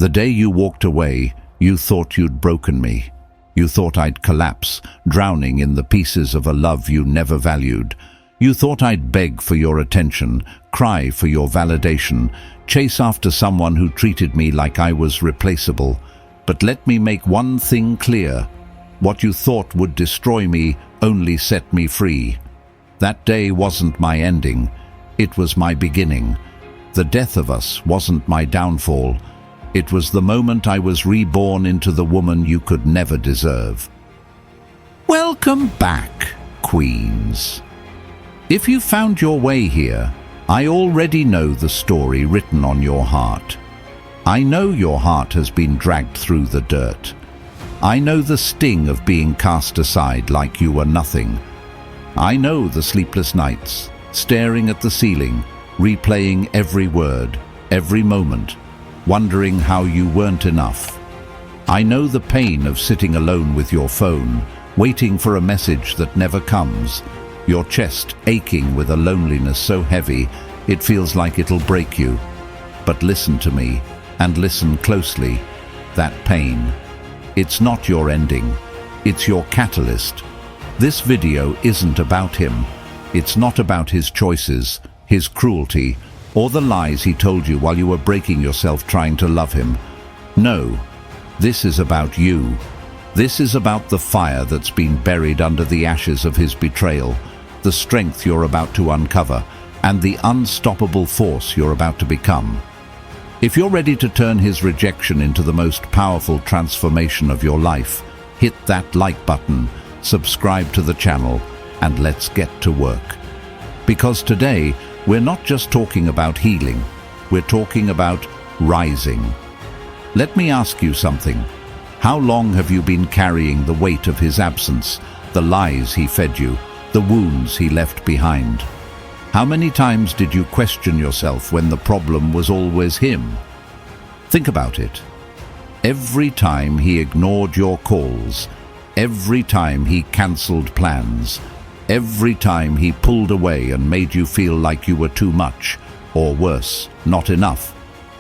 The day you walked away, you thought you'd broken me. You thought I'd collapse, drowning in the pieces of a love you never valued. You thought I'd beg for your attention, cry for your validation, chase after someone who treated me like I was replaceable. But let me make one thing clear. What you thought would destroy me only set me free. That day wasn't my ending. It was my beginning. The death of us wasn't my downfall. It was the moment I was reborn into the woman you could never deserve. Welcome back, Queens. If you found your way here, I already know the story written on your heart. I know your heart has been dragged through the dirt. I know the sting of being cast aside like you were nothing. I know the sleepless nights, staring at the ceiling, replaying every word, every moment, wondering how you weren't enough. I know the pain of sitting alone with your phone, waiting for a message that never comes, your chest aching with a loneliness so heavy it feels like it'll break you. But listen to me, and listen closely. That pain, it's not your ending, it's your catalyst. This video isn't about him. It's not about his choices, his cruelty, or the lies he told you while you were breaking yourself trying to love him. No, this is about you. This is about the fire that's been buried under the ashes of his betrayal, the strength you're about to uncover, and the unstoppable force you're about to become. If you're ready to turn his rejection into the most powerful transformation of your life, hit that like button, subscribe to the channel, and let's get to work. Because today, we're not just talking about healing, we're talking about rising. Let me ask you something. How long have you been carrying the weight of his absence, the lies he fed you, the wounds he left behind? How many times did you question yourself when the problem was always him? Think about it. Every time he ignored your calls, every time he cancelled plans, every time he pulled away and made you feel like you were too much, or worse, not enough,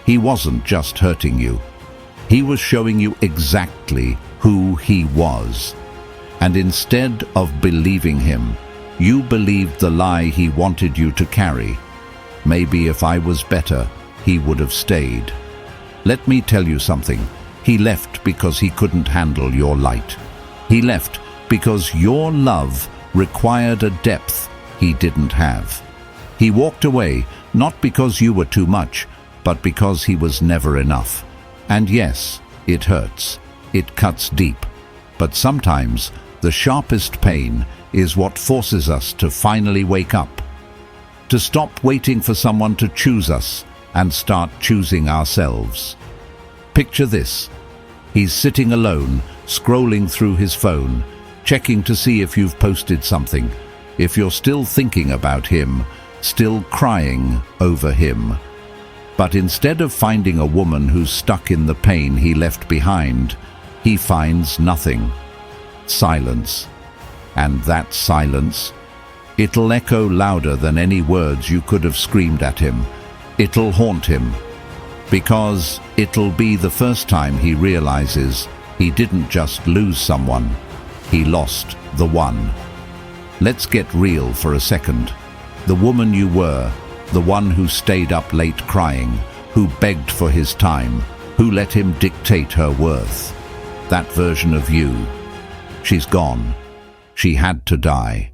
he wasn't just hurting you. He was showing you exactly who he was. And instead of believing him, you believed the lie he wanted you to carry. Maybe if I was better, he would have stayed. Let me tell you something. He left because he couldn't handle your light. He left because your love required a depth he didn't have. He walked away not because you were too much, but because he was never enough. And yes, it hurts. It cuts deep. But sometimes the sharpest pain is what forces us to finally wake up. To stop waiting for someone to choose us and start choosing ourselves. Picture this. He's sitting alone, scrolling through his phone, checking to see if you've posted something, if you're still thinking about him, still crying over him. But instead of finding a woman who's stuck in the pain he left behind, he finds nothing. Silence. And that silence, it'll echo louder than any words you could have screamed at him. It'll haunt him. Because it'll be the first time he realizes he didn't just lose someone, he lost the one. Let's get real for a second. The woman you were, the one who stayed up late crying, who begged for his time, who let him dictate her worth. That version of you, she's gone. She had to die.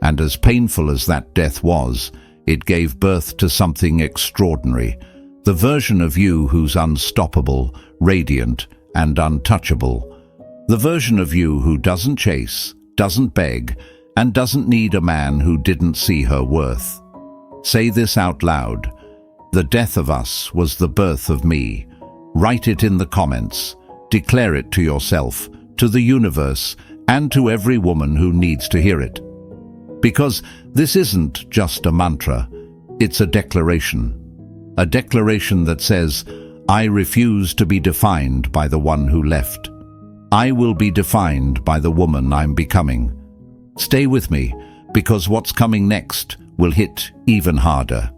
And as painful as that death was, it gave birth to something extraordinary. The version of you who's unstoppable, radiant, and untouchable. The version of you who doesn't chase, doesn't beg, and doesn't need a man who didn't see her worth. Say this out loud. The death of us was the birth of me. Write it in the comments. Declare it to yourself, to the universe, and to every woman who needs to hear it. Because this isn't just a mantra, it's a declaration. A declaration that says, I refuse to be defined by the one who left. I will be defined by the woman I'm becoming. Stay with me, because what's coming next will hit even harder.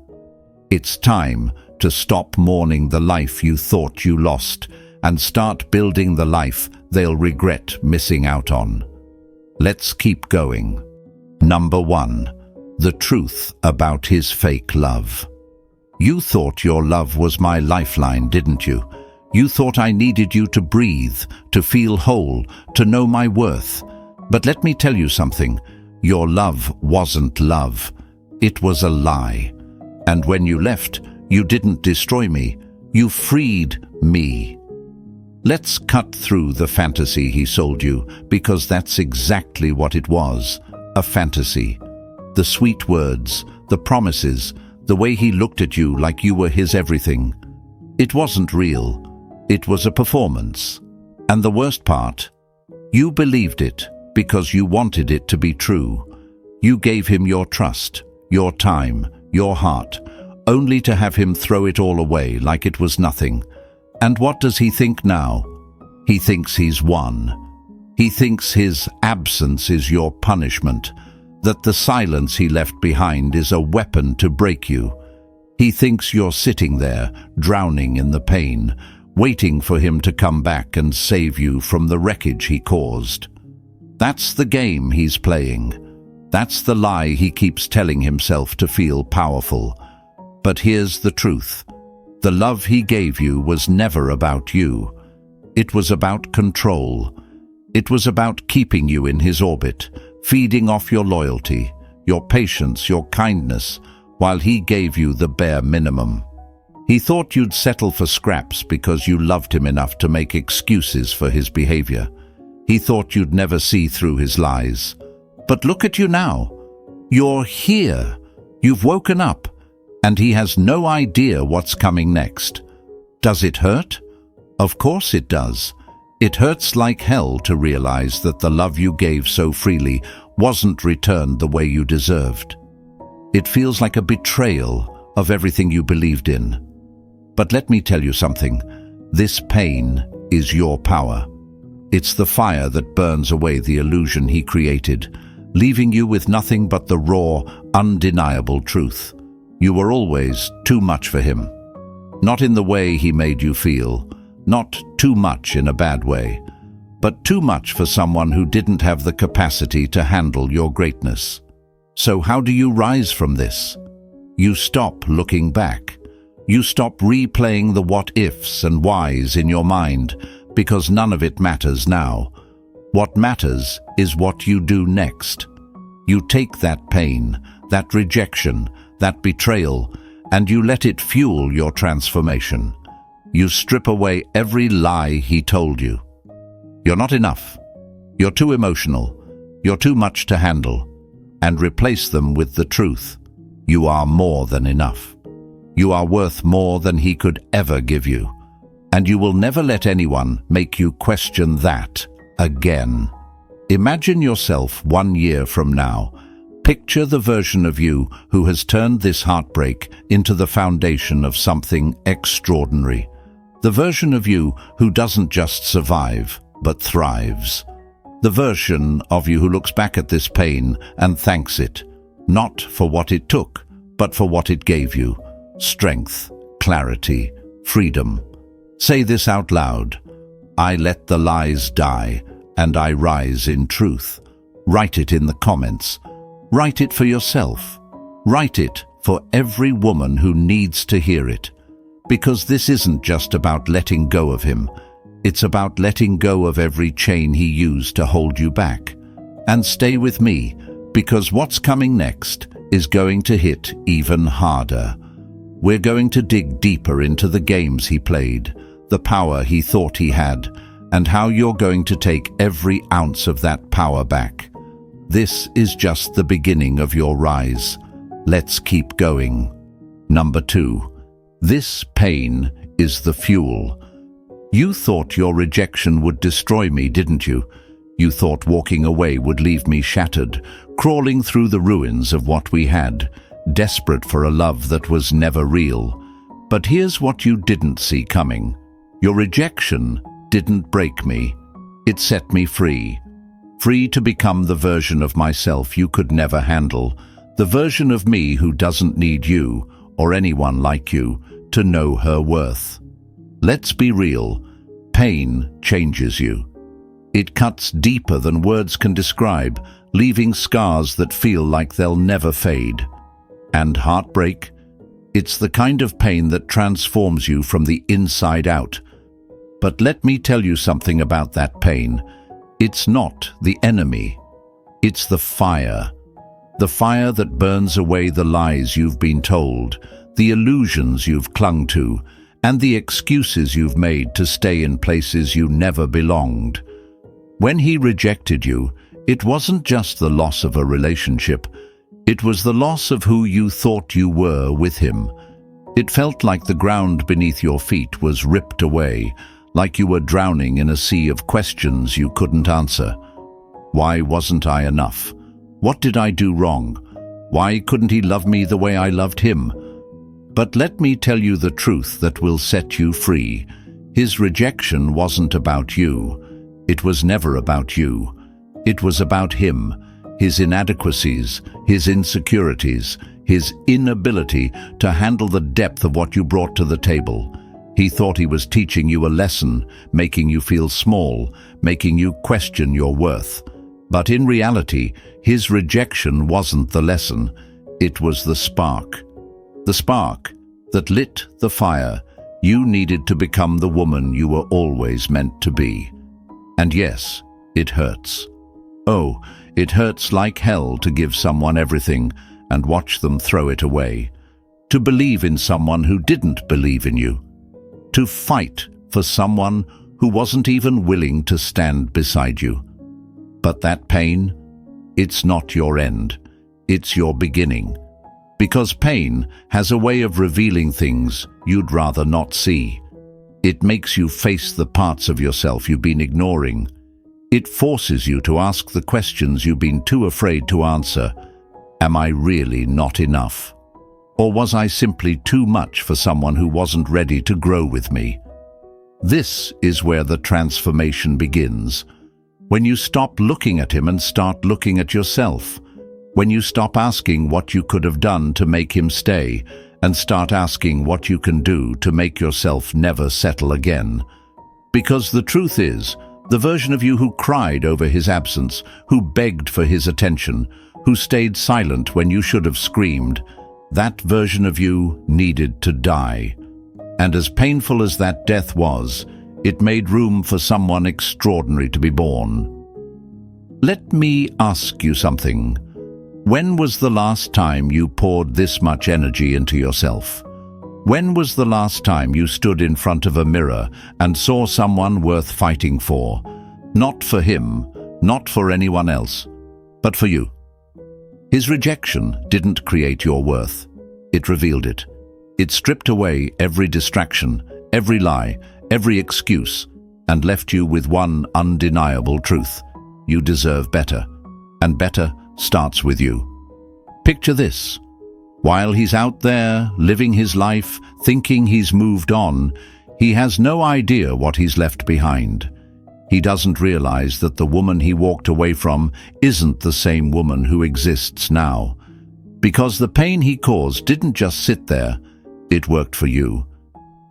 It's time to stop mourning the life you thought you lost and start building the life they'll regret missing out on. Let's keep going. Number 1. The truth about his fake love. You thought your love was my lifeline, didn't you? You thought I needed you to breathe, to feel whole, to know my worth. But let me tell you something. Your love wasn't love. It was a lie. And when you left, you didn't destroy me. You freed me. Let's cut through the fantasy he sold you, because that's exactly what it was. A fantasy. The sweet words, the promises, the way he looked at you like you were his everything. It wasn't real. It was a performance. And the worst part, you believed it because you wanted it to be true. You gave him your trust, your time, your heart, only to have him throw it all away like it was nothing. And what does he think now? He thinks he's won. He thinks his absence is your punishment, that the silence he left behind is a weapon to break you. He thinks you're sitting there, drowning in the pain, waiting for him to come back and save you from the wreckage he caused. That's the game he's playing. That's the lie he keeps telling himself to feel powerful. But here's the truth. The love he gave you was never about you. It was about control. It was about keeping you in his orbit, feeding off your loyalty, your patience, your kindness, while he gave you the bare minimum. He thought you'd settle for scraps because you loved him enough to make excuses for his behavior. He thought you'd never see through his lies. But look at you now. You're here. You've woken up, and he has no idea what's coming next. Does it hurt? Of course it does. It hurts like hell to realize that the love you gave so freely wasn't returned the way you deserved. It feels like a betrayal of everything you believed in. But let me tell you something. This pain is your power. It's the fire that burns away the illusion he created, leaving you with nothing but the raw, undeniable truth. You were always too much for him. Not in the way he made you feel, not too much in a bad way, but too much for someone who didn't have the capacity to handle your greatness. So how do you rise from this? You stop looking back. You stop replaying the what-ifs and whys in your mind, because none of it matters now. What matters is what you do next. You take that pain, that rejection, that betrayal, and you let it fuel your transformation. You strip away every lie he told you. You're not enough. You're too emotional. You're too much to handle. And replace them with the truth. You are more than enough. You are worth more than he could ever give you. And you will never let anyone make you question that again. Imagine yourself 1 year from now. Picture the version of you who has turned this heartbreak into the foundation of something extraordinary. The version of you who doesn't just survive, but thrives. The version of you who looks back at this pain and thanks it, not for what it took, but for what it gave you. Strength, clarity, freedom. Say this out loud. I let the lies die, and I rise in truth. Write it in the comments. Write it for yourself. Write it for every woman who needs to hear it. Because this isn't just about letting go of him. It's about letting go of every chain he used to hold you back. And stay with me, because what's coming next is going to hit even harder. We're going to dig deeper into the games he played, the power he thought he had, and how you're going to take every ounce of that power back. This is just the beginning of your rise. Let's keep going. Number 2. This pain is the fuel. You thought your rejection would destroy me, didn't you? You thought walking away would leave me shattered, crawling through the ruins of what we had, desperate for a love that was never real. But here's what you didn't see coming. Your rejection didn't break me. It set me free. Free to become the version of myself you could never handle, the version of me who doesn't need you, or anyone like you, to know her worth. Let's be real, pain changes you. It cuts deeper than words can describe, leaving scars that feel like they'll never fade. And heartbreak? It's the kind of pain that transforms you from the inside out. But let me tell you something about that pain. It's not the enemy. It's the fire. The fire that burns away the lies you've been told, the illusions you've clung to, and the excuses you've made to stay in places you never belonged. When he rejected you, it wasn't just the loss of a relationship. It was the loss of who you thought you were with him. It felt like the ground beneath your feet was ripped away, like you were drowning in a sea of questions you couldn't answer. Why wasn't I enough? What did I do wrong? Why couldn't he love me the way I loved him? But let me tell you the truth that will set you free. His rejection wasn't about you. It was never about you. It was about him, his inadequacies, his insecurities, his inability to handle the depth of what you brought to the table. He thought he was teaching you a lesson, making you feel small, making you question your worth. But in reality, his rejection wasn't the lesson. It was the spark. The spark that lit the fire you needed to become the woman you were always meant to be. And yes, it hurts. Oh, it hurts like hell to give someone everything and watch them throw it away. To believe in someone who didn't believe in you. To fight for someone who wasn't even willing to stand beside you. But that pain, it's not your end. It's your beginning. Because pain has a way of revealing things you'd rather not see. It makes you face the parts of yourself you've been ignoring. It forces you to ask the questions you've been too afraid to answer. Am I really not enough? Or was I simply too much for someone who wasn't ready to grow with me? This is where the transformation begins. When you stop looking at him and start looking at yourself. When you stop asking what you could have done to make him stay and start asking what you can do to make yourself never settle again. Because the truth is, the version of you who cried over his absence, who begged for his attention, who stayed silent when you should have screamed, that version of you needed to die. And as painful as that death was, it made room for someone extraordinary to be born. Let me ask you something. When was the last time you poured this much energy into yourself? When was the last time you stood in front of a mirror and saw someone worth fighting for? Not for him, not for anyone else, but for you. His rejection didn't create your worth. It revealed it. It stripped away every distraction, every lie, every excuse, and left you with one undeniable truth. You deserve better, and better starts with you. Picture this. While he's out there, living his life, thinking he's moved on, he has no idea what he's left behind. He doesn't realize that the woman he walked away from isn't the same woman who exists now. Because the pain he caused didn't just sit there, it worked for you.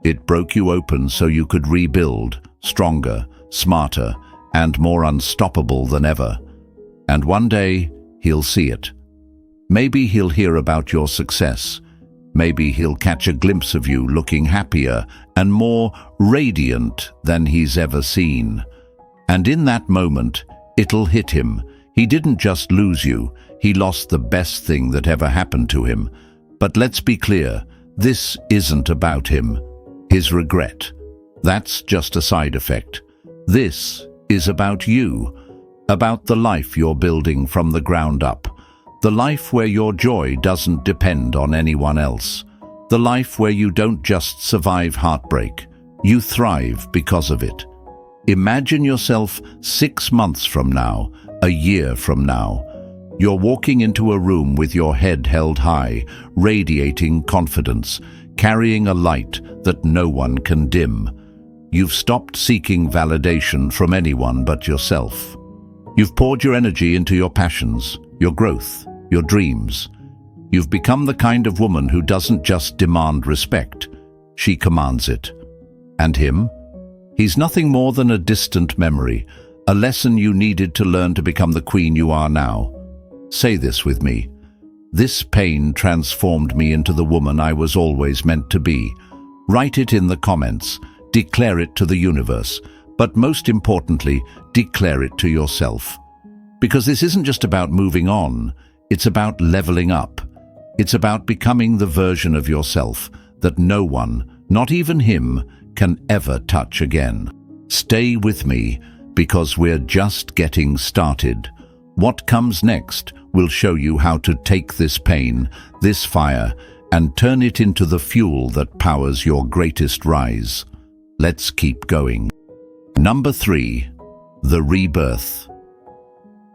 It broke you open so you could rebuild, stronger, smarter, and more unstoppable than ever. And one day, he'll see it. Maybe he'll hear about your success. Maybe he'll catch a glimpse of you looking happier and more radiant than he's ever seen. And in that moment, it'll hit him. He didn't just lose you, he lost the best thing that ever happened to him. But let's be clear, this isn't about him. His regret. That's just a side effect. This is about you. About the life you're building from the ground up. The life where your joy doesn't depend on anyone else. The life where you don't just survive heartbreak. You thrive because of it. Imagine yourself 6 months from now, a year from now. You're walking into a room with your head held high, radiating confidence, carrying a light that no one can dim. You've stopped seeking validation from anyone but yourself. You've poured your energy into your passions, your growth, your dreams. You've become the kind of woman who doesn't just demand respect. She commands it. And him? He's nothing more than a distant memory, a lesson you needed to learn to become the queen you are now. Say this with me. This pain transformed me into the woman I was always meant to be. Write it in the comments. Declare it to the universe. But most importantly, declare it to yourself. Because this isn't just about moving on, it's about leveling up. It's about becoming the version of yourself that no one, not even him, can ever touch again. Stay with me, because we're just getting started. What comes next will show you how to take this pain, this fire, and turn it into the fuel that powers your greatest rise. Let's keep going. Number 3. The rebirth.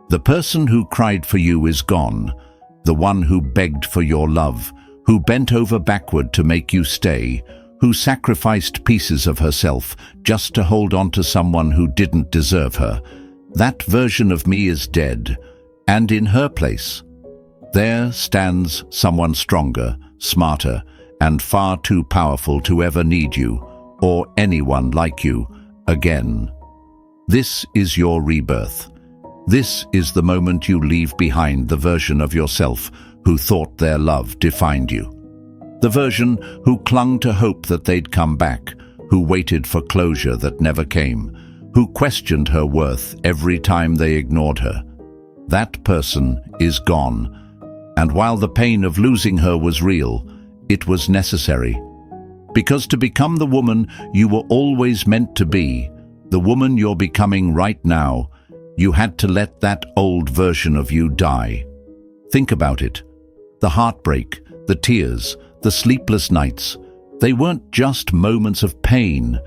The person who cried for you is gone, the one who begged for your love, who bent over backward to make you stay, who sacrificed pieces of herself just to hold on to someone who didn't deserve her. That version of me is dead, and in her place, there stands someone stronger, smarter, and far too powerful to ever need you, or anyone like you, again. This is your rebirth. This is the moment you leave behind the version of yourself who thought their love defined you. The version who clung to hope that they'd come back, who waited for closure that never came, who questioned her worth every time they ignored her. That person is gone, and while the pain of losing her was real, it was necessary. Because to become the woman you were always meant to be, the woman you're becoming right now, you had to let that old version of you die. Think about it. The heartbreak, the tears, the sleepless nights, they weren't just moments of pain.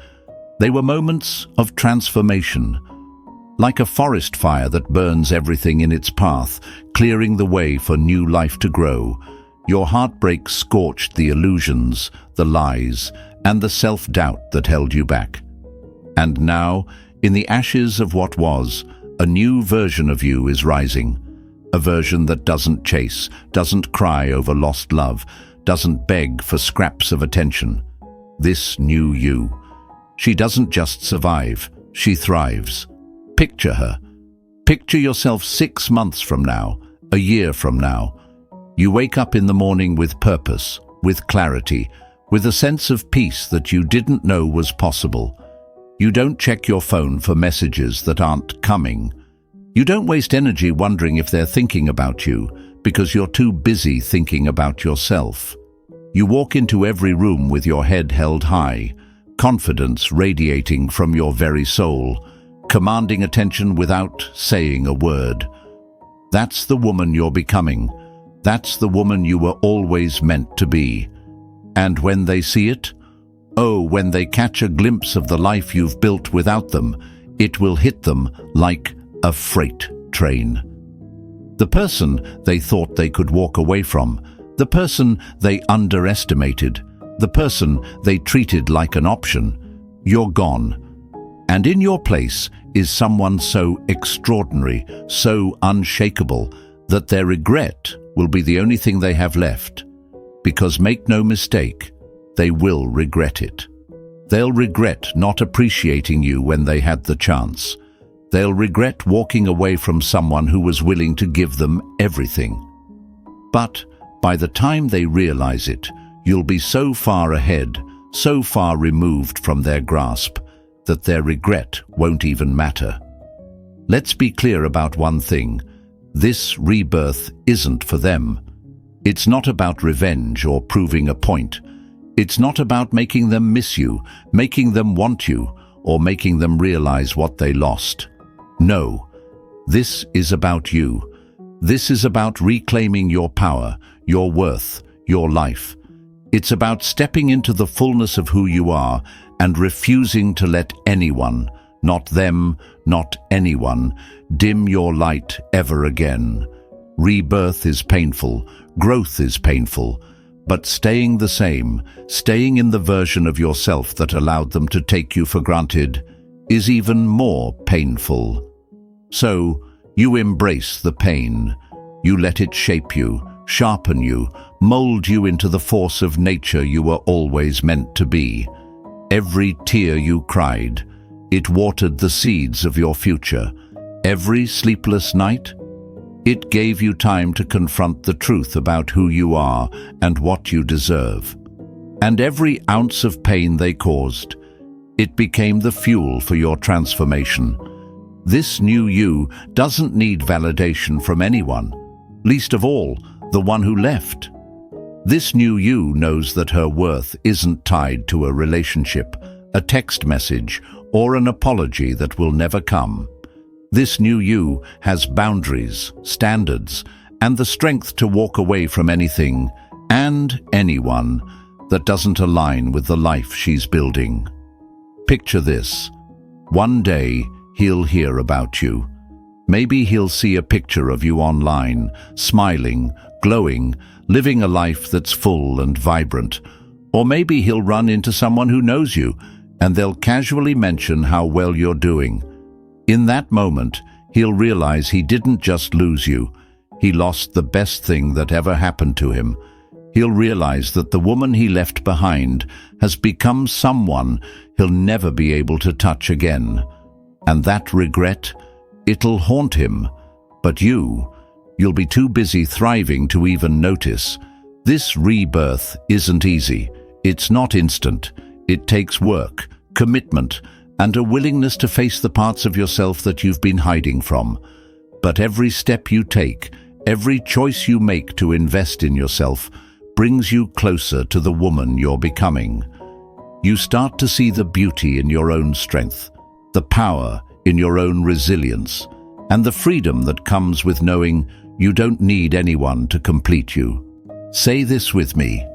They were moments of transformation. Like a forest fire that burns everything in its path, clearing the way for new life to grow. Your heartbreak scorched the illusions, the lies, and the self-doubt that held you back. And now, in the ashes of what was, a new version of you is rising. A version that doesn't chase, doesn't cry over lost love, doesn't beg for scraps of attention. This new you. She doesn't just survive, she thrives. Picture her. Picture yourself 6 months from now, a year from now. You wake up in the morning with purpose, with clarity, with a sense of peace that you didn't know was possible. You don't check your phone for messages that aren't coming. You don't waste energy wondering if they're thinking about you, because you're too busy thinking about yourself. You walk into every room with your head held high, confidence radiating from your very soul, commanding attention without saying a word. That's the woman you're becoming. That's the woman you were always meant to be. And when they see it, oh, when they catch a glimpse of the life you've built without them, it will hit them like a freight train. The person they thought they could walk away from, the person they underestimated, the person they treated like an option, you're gone. And in your place is someone so extraordinary, so unshakable, that their regret will be the only thing they have left. Because make no mistake, they will regret it. They'll regret not appreciating you when they had the chance. They'll regret walking away from someone who was willing to give them everything. But by the time they realize it, you'll be so far ahead, so far removed from their grasp, that their regret won't even matter. Let's be clear about one thing. This rebirth isn't for them. It's not about revenge or proving a point. It's not about making them miss you, making them want you, or making them realize what they lost. No, this is about you. This is about reclaiming your power, your worth, your life. It's about stepping into the fullness of who you are and refusing to let anyone, not them, not anyone, dim your light ever again. Rebirth is painful, growth is painful, but staying the same, staying in the version of yourself that allowed them to take you for granted, is even more painful. So, you embrace the pain. You let it shape you, sharpen you, mold you into the force of nature you were always meant to be. Every tear you cried, it watered the seeds of your future. Every sleepless night, it gave you time to confront the truth about who you are and what you deserve. And every ounce of pain they caused, it became the fuel for your transformation. This new you doesn't need validation from anyone, least of all, the one who left. This new you knows that her worth isn't tied to a relationship, a text message, or an apology that will never come. This new you has boundaries, standards, and the strength to walk away from anything and anyone that doesn't align with the life she's building. Picture this. One day, he'll hear about you. Maybe he'll see a picture of you online, smiling, glowing, living a life that's full and vibrant. Or maybe he'll run into someone who knows you, and they'll casually mention how well you're doing. In that moment, he'll realize he didn't just lose you, he lost the best thing that ever happened to him. He'll realize that the woman he left behind has become someone he'll never be able to touch again. And that regret, it'll haunt him. But you'll be too busy thriving to even notice. This rebirth isn't easy. It's not instant. It takes work, commitment, and a willingness to face the parts of yourself that you've been hiding from. But every step you take, every choice you make to invest in yourself, brings you closer to the woman you're becoming. You start to see the beauty in your own strength, the power in your own resilience, and the freedom that comes with knowing you don't need anyone to complete you. Say this with me: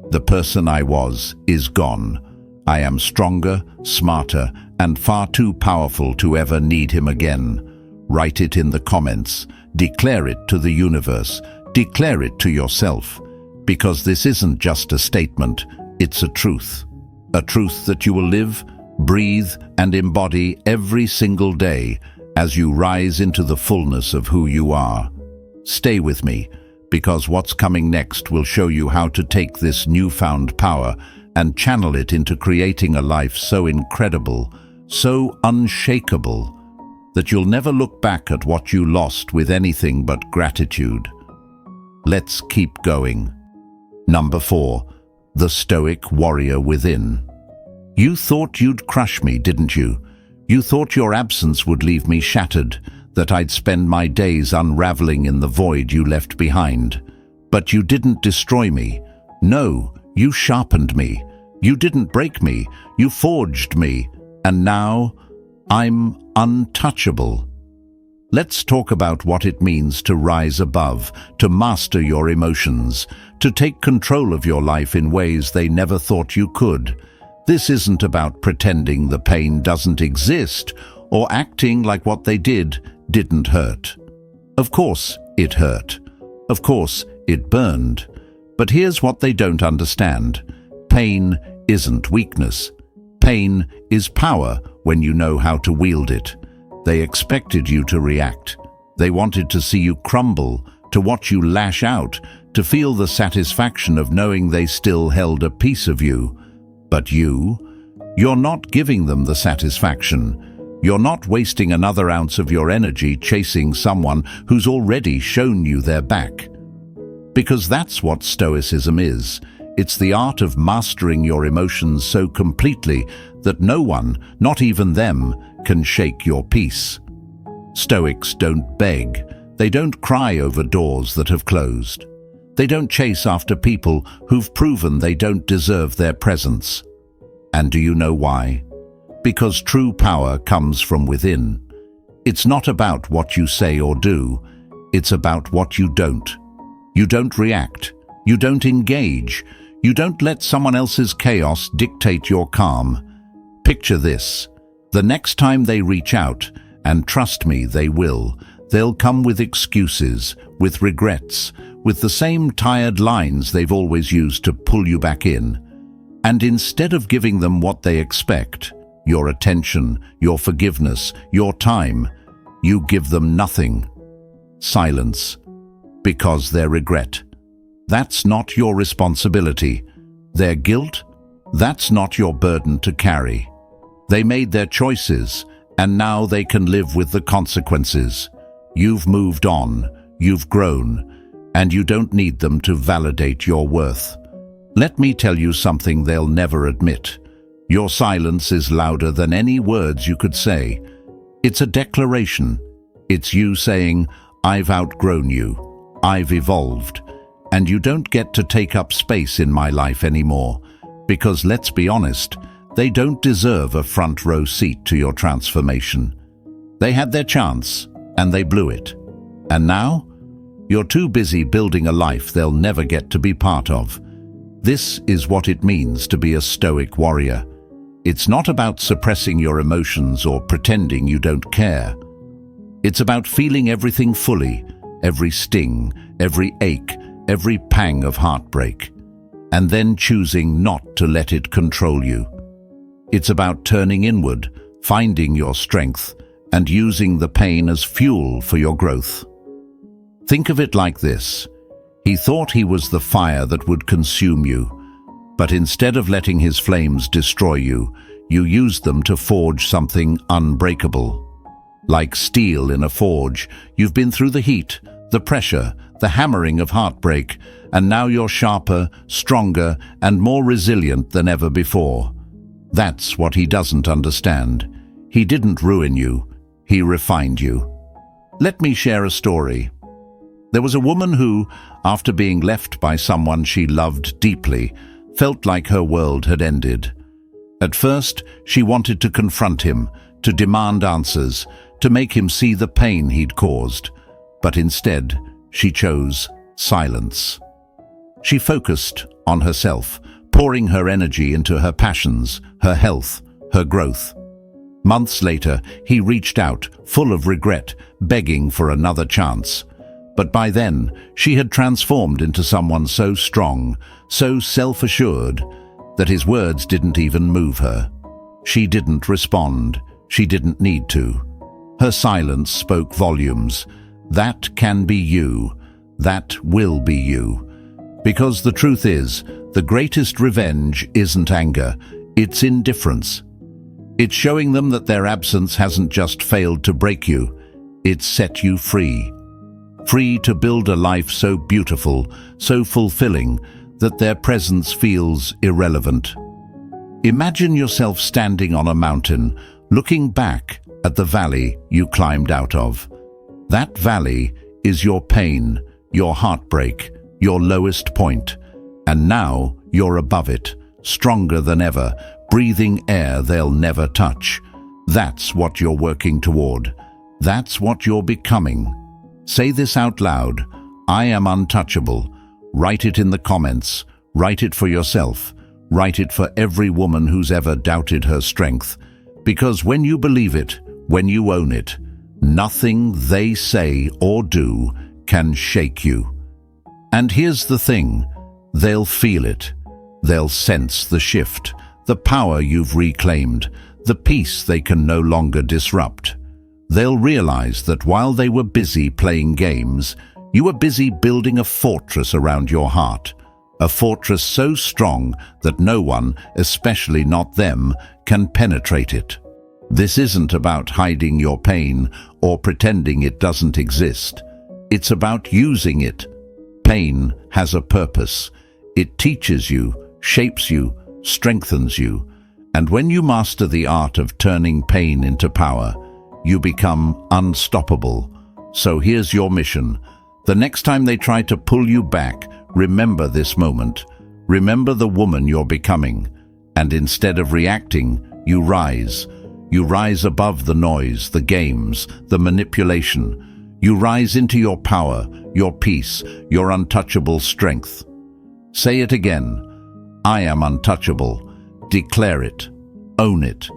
the person I was is gone. I am stronger, smarter, and far too powerful to ever need him again. Write it in the comments. Declare it to the universe. Declare it to yourself. Because this isn't just a statement, it's a truth. A truth that you will live, breathe, and embody every single day as you rise into the fullness of who you are. Stay with me, because what's coming next will show you how to take this newfound power and channel it into creating a life so incredible, so unshakable, that you'll never look back at what you lost with anything but gratitude. Let's keep going. Number 4. The Stoic Warrior Within. You thought you'd crush me, didn't you? You thought your absence would leave me shattered, that I'd spend my days unraveling in the void you left behind. But you didn't destroy me. No, you sharpened me. You didn't break me. You forged me. And now, I'm untouchable. Let's talk about what it means to rise above, to master your emotions, to take control of your life in ways they never thought you could. This isn't about pretending the pain doesn't exist or acting like what they didn't hurt. Of course, it hurt. Of course, it burned. But here's what they don't understand. Pain isn't weakness. Pain is power when you know how to wield it. They expected you to react. They wanted to see you crumble, to watch you lash out, to feel the satisfaction of knowing they still held a piece of you. But you're not giving them the satisfaction. You're not wasting another ounce of your energy chasing someone who's already shown you their back. Because that's what Stoicism is. It's the art of mastering your emotions so completely that no one, not even them, can shake your peace. Stoics don't beg. They don't cry over doors that have closed. They don't chase after people who've proven they don't deserve their presence. And do you know why? Because true power comes from within. It's not about what you say or do. It's about what you don't. You don't react. You don't engage. You don't let someone else's chaos dictate your calm. Picture this. The next time they reach out, and trust me, they will, they'll come with excuses, with regrets, with the same tired lines they've always used to pull you back in. And instead of giving them what they expect, your attention, your forgiveness, your time, you give them nothing. Silence. Because their regret, That's not your responsibility. Their guilt? That's not your burden to carry. They made their choices, and now they can live with the consequences. You've moved on, you've grown, and you don't need them to validate your worth. Let me tell you something they'll never admit. Your silence is louder than any words you could say. It's a declaration. It's you saying, I've outgrown you, I've evolved, and you don't get to take up space in my life anymore, because let's be honest, they don't deserve a front row seat to your transformation. They had their chance, and they blew it. And now, you're too busy building a life they'll never get to be part of. This is what it means to be a Stoic warrior. It's not about suppressing your emotions or pretending you don't care. It's about feeling everything fully, every sting, every ache, every pang of heartbreak, and then choosing not to let it control you. It's about turning inward, finding your strength, and using the pain as fuel for your growth. Think of it like this. He thought he was the fire that would consume you, but instead of letting his flames destroy you, you used them to forge something unbreakable. Like steel in a forge, you've been through the heat, the pressure, the hammering of heartbreak, and now you're sharper, stronger, and more resilient than ever before. That's what he doesn't understand. He didn't ruin you, he refined you. Let me share a story. There was a woman who, after being left by someone she loved deeply, felt like her world had ended. At first, she wanted to confront him, to demand answers, to make him see the pain he'd caused. But instead, she chose silence. She focused on herself, pouring her energy into her passions, her health, her growth. Months later, he reached out, full of regret, begging for another chance. But by then, she had transformed into someone so strong, so self-assured, that his words didn't even move her. She didn't respond. She didn't need to. Her silence spoke volumes. That can be you. That will be you. Because the truth is, the greatest revenge isn't anger, it's indifference. It's showing them that their absence hasn't just failed to break you, it's set you free. Free to build a life so beautiful, so fulfilling, that their presence feels irrelevant. Imagine yourself standing on a mountain, looking back at the valley you climbed out of. That valley is your pain, your heartbreak, your lowest point. And now you're above it, stronger than ever, breathing air they'll never touch. That's what you're working toward. That's what you're becoming. Say this out loud. I am untouchable. Write it in the comments. Write it for yourself. Write it for every woman who's ever doubted her strength. Because when you believe it, when you own it, nothing they say or do can shake you. And here's the thing, they'll feel it. They'll sense the shift, the power you've reclaimed, the peace they can no longer disrupt. They'll realize that while they were busy playing games, you were busy building a fortress around your heart, a fortress so strong that no one, especially not them, can penetrate it. This isn't about hiding your pain or pretending it doesn't exist. It's about using it. Pain has a purpose. It teaches you, shapes you, strengthens you. And when you master the art of turning pain into power, you become unstoppable. So here's your mission. The next time they try to pull you back, remember this moment. Remember the woman you're becoming. And instead of reacting, you rise. You rise above the noise, the games, the manipulation. You rise into your power, your peace, your untouchable strength. Say it again. I am untouchable. Declare it. Own it.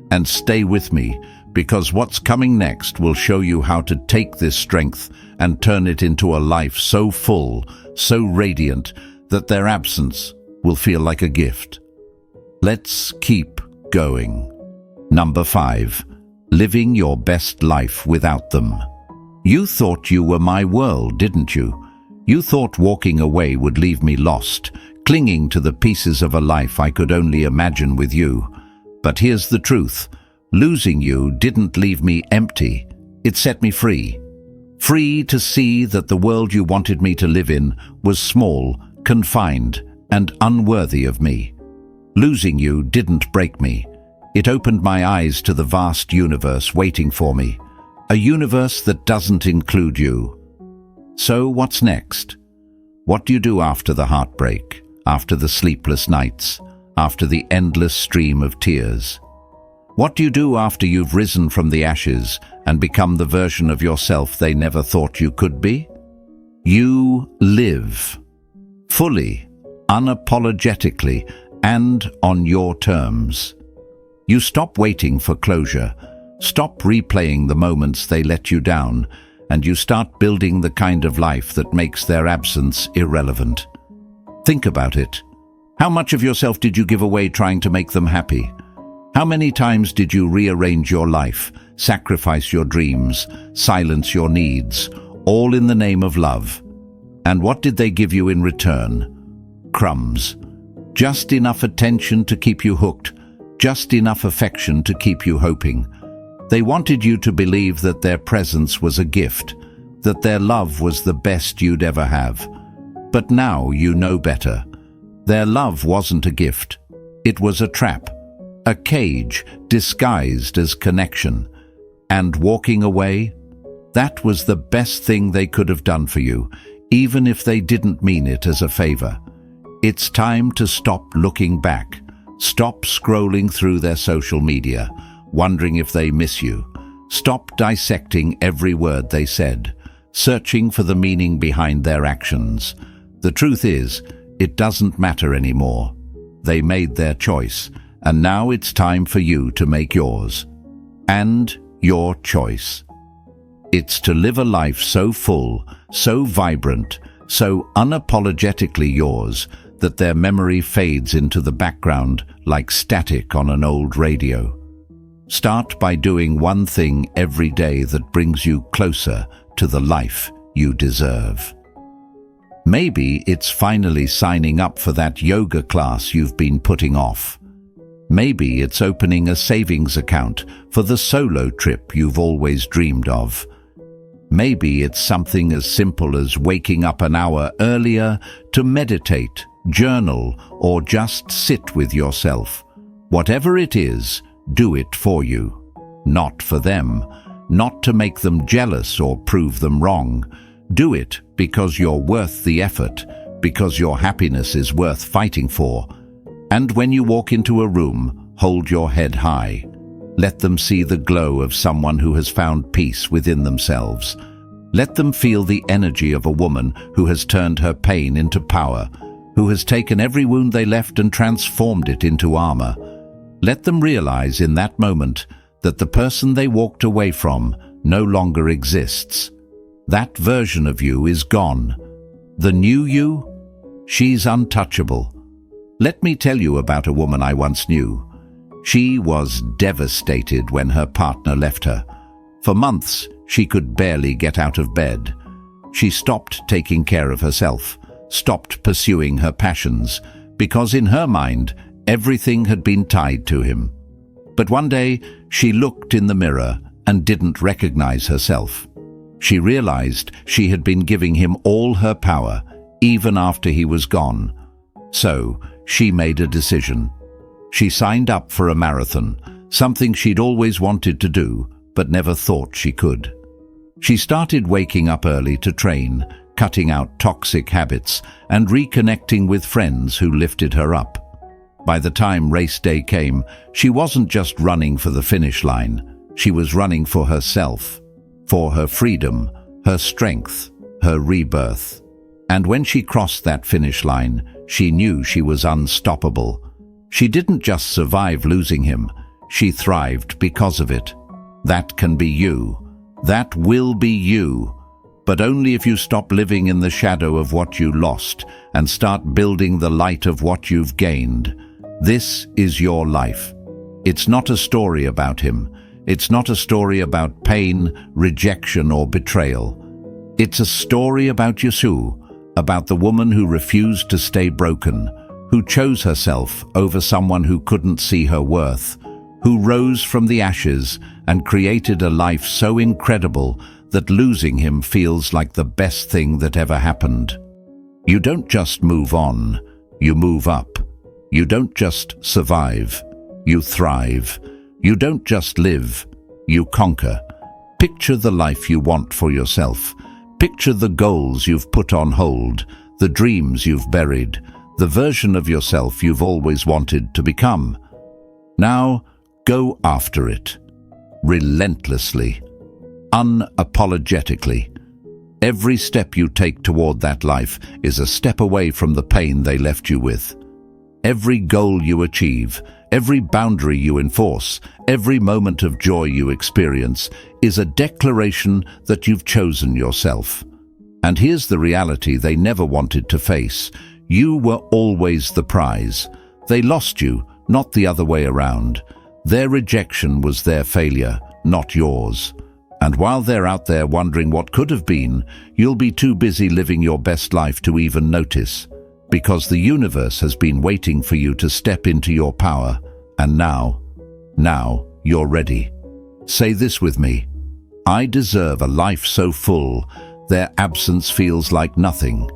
And stay with me, because what's coming next will show you how to take this strength and turn it into a life so full, so radiant, that their absence will feel like a gift. Let's keep going. Number 5. Living your best life without them. You thought you were my world, didn't you? You thought walking away would leave me lost, clinging to the pieces of a life I could only imagine with you. But here's the truth. Losing you didn't leave me empty. It set me free. Free to see that the world you wanted me to live in was small, confined, and unworthy of me. Losing you didn't break me. It opened my eyes to the vast universe waiting for me. A universe that doesn't include you. So what's next? What do you do after the heartbreak, after the sleepless nights, after the endless stream of tears? What do you do after you've risen from the ashes and become the version of yourself they never thought you could be? You live. Fully, unapologetically, and on your terms. You stop waiting for closure, stop replaying the moments they let you down, and you start building the kind of life that makes their absence irrelevant. Think about it. How much of yourself did you give away trying to make them happy? How many times did you rearrange your life, sacrifice your dreams, silence your needs, all in the name of love? And what did they give you in return? Crumbs. Just enough attention to keep you hooked, just enough affection to keep you hoping. They wanted you to believe that their presence was a gift, that their love was the best you'd ever have. But now you know better. Their love wasn't a gift. It was a trap, a cage disguised as connection. And walking away, that was the best thing they could have done for you, even if they didn't mean it as a favor. It's time to stop looking back. Stop scrolling through their social media, wondering if they miss you. Stop dissecting every word they said, searching for the meaning behind their actions. The truth is, it doesn't matter anymore. They made their choice, and now it's time for you to make yours. And your choice. It's to live a life so full, so vibrant, so unapologetically yours, that their memory fades into the background like static on an old radio. Start by doing one thing every day that brings you closer to the life you deserve. Maybe it's finally signing up for that yoga class you've been putting off. Maybe it's opening a savings account for the solo trip you've always dreamed of. Maybe it's something as simple as waking up an hour earlier to meditate, journal, or just sit with yourself. Whatever it is, do it for you. Not for them, not to make them jealous or prove them wrong. Do it because you're worth the effort, because your happiness is worth fighting for. And when you walk into a room, hold your head high. Let them see the glow of someone who has found peace within themselves. Let them feel the energy of a woman who has turned her pain into power, who has taken every wound they left and transformed it into armor. Let them realize in that moment that the person they walked away from no longer exists. That version of you is gone. The new you? She's untouchable. Let me tell you about a woman I once knew. She was devastated when her partner left her. For months, she could barely get out of bed. She stopped taking care of herself, stopped pursuing her passions, because in her mind, everything had been tied to him. But one day, she looked in the mirror and didn't recognize herself. She realized she had been giving him all her power, even after he was gone. So, she made a decision. She signed up for a marathon, something she'd always wanted to do, but never thought she could. She started waking up early to train, cutting out toxic habits, and reconnecting with friends who lifted her up. By the time race day came, she wasn't just running for the finish line. She was running for herself, for her freedom, her strength, her rebirth. And when she crossed that finish line, she knew she was unstoppable. She didn't just survive losing him, she thrived because of it. That can be you. That will be you. But only if you stop living in the shadow of what you lost and start building the light of what you've gained. This is your life. It's not a story about him. It's not a story about pain, rejection, or betrayal. It's a story about Yesu, about the woman who refused to stay broken, who chose herself over someone who couldn't see her worth, who rose from the ashes and created a life so incredible that losing him feels like the best thing that ever happened. You don't just move on, you move up. You don't just survive, you thrive. You don't just live, you conquer. Picture the life you want for yourself. Picture the goals you've put on hold, the dreams you've buried, the version of yourself you've always wanted to become. Now, go after it. Relentlessly. Unapologetically. Every step you take toward that life is a step away from the pain they left you with. Every goal you achieve, every boundary you enforce, every moment of joy you experience is a declaration that you've chosen yourself. And here's the reality they never wanted to face. You were always the prize. They lost you, not the other way around. Their rejection was their failure, not yours. And while they're out there wondering what could have been, you'll be too busy living your best life to even notice. Because the universe has been waiting for you to step into your power, and now you're ready. Say this with me. I deserve a life so full, their absence feels like nothing.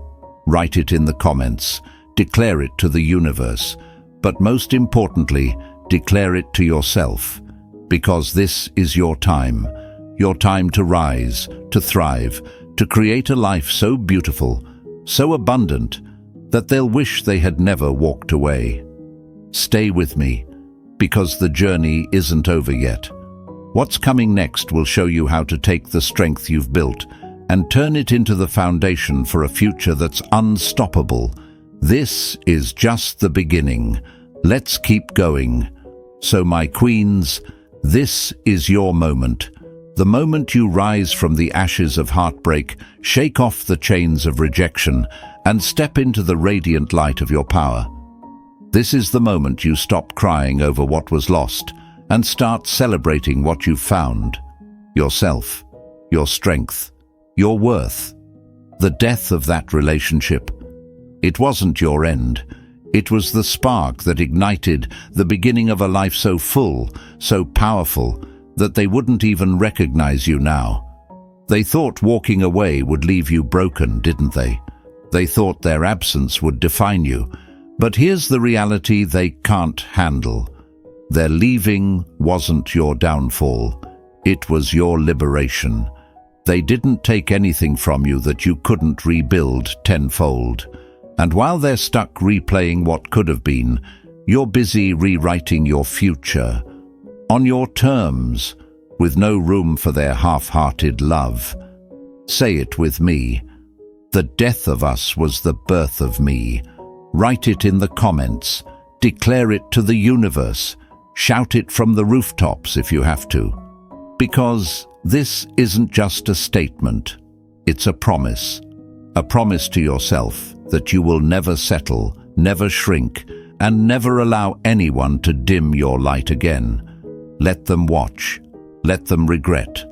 Write it in the comments. Declare it to the universe. But most importantly, declare it to yourself. Because this is your time to rise, to thrive, to create a life so beautiful, so abundant, that they'll wish they had never walked away. Stay with me, because the journey isn't over yet. What's coming next will show you how to take the strength you've built and turn it into the foundation for a future that's unstoppable. This is just the beginning. Let's keep going. So my queens, this is your moment. The moment you rise from the ashes of heartbreak, shake off the chains of rejection, and step into the radiant light of your power. This is the moment you stop crying over what was lost and start celebrating what you've found. Yourself, your strength, your worth. The death of that relationship. It wasn't your end. It was the spark that ignited the beginning of a life so full, so powerful, that they wouldn't even recognize you now. They thought walking away would leave you broken, didn't they? They thought their absence would define you. But here's the reality they can't handle. Their leaving wasn't your downfall. It was your liberation. They didn't take anything from you that you couldn't rebuild tenfold. And while they're stuck replaying what could have been, you're busy rewriting your future. On your terms, with no room for their half-hearted love. Say it with me. The death of us was the birth of me. Write it in the comments. Declare it to the universe. Shout it from the rooftops if you have to. Because this isn't just a statement. It's a promise. A promise to yourself that you will never settle, never shrink, and never allow anyone to dim your light again. Let them watch. Let them regret.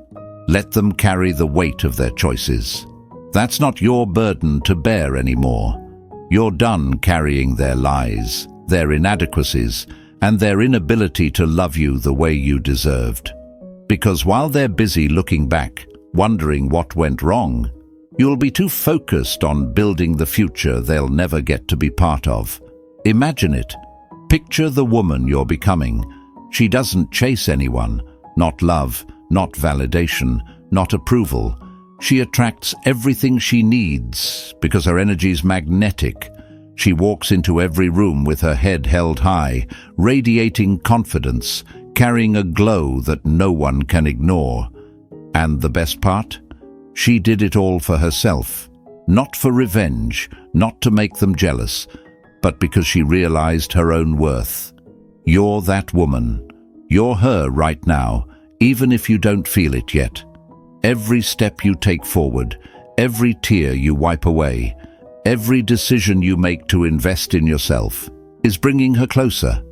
Let them carry the weight of their choices. That's not your burden to bear anymore. You're done carrying their lies, their inadequacies, and their inability to love you the way you deserved. Because while they're busy looking back, wondering what went wrong, you'll be too focused on building the future they'll never get to be part of. Imagine it. Picture the woman you're becoming. She doesn't chase anyone, not love, not validation, not approval. She attracts everything she needs because her energy's magnetic. She walks into every room with her head held high, radiating confidence, carrying a glow that no one can ignore. And the best part? She did it all for herself, not for revenge, not to make them jealous, but because she realized her own worth. You're that woman. You're her right now, even if you don't feel it yet. Every step you take forward, every tear you wipe away, every decision you make to invest in yourself is bringing her closer.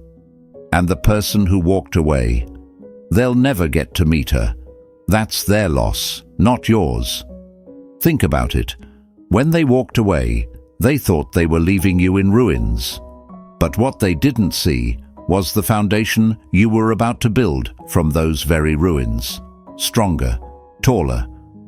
And the person who walked away, they'll never get to meet her. That's their loss, not yours. Think about it. When they walked away, they thought they were leaving you in ruins. But what they didn't see was the foundation you were about to build from those very ruins. Stronger, taller,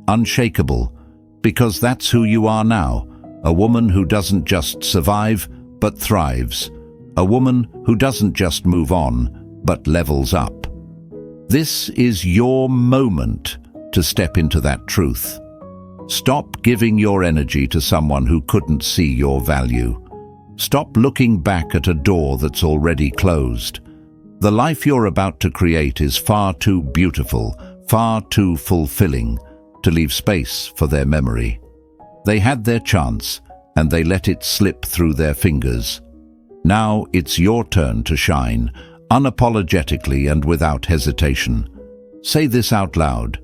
unshakable, because that's who you are now, a woman who doesn't just survive, but thrives. A woman who doesn't just move on, but levels up. This is your moment to step into that truth. Stop giving your energy to someone who couldn't see your value. Stop looking back at a door that's already closed. The life you're about to create is far too beautiful, far too fulfilling to leave space for their memory. They had their chance, and they let it slip through their fingers. Now it's your turn to shine, unapologetically and without hesitation. Say this out loud: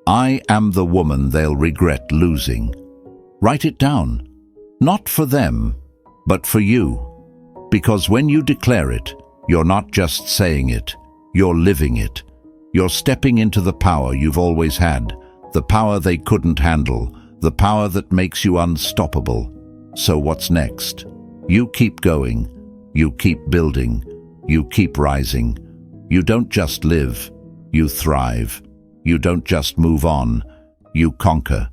I am the woman they'll regret losing. Write it down, not for them, but for you. Because when you declare it, you're not just saying it, you're living it. You're stepping into the power you've always had, the power they couldn't handle, the power that makes you unstoppable. So what's next? You keep going, you keep building, you keep rising. You don't just live, you thrive. You don't just move on, you conquer.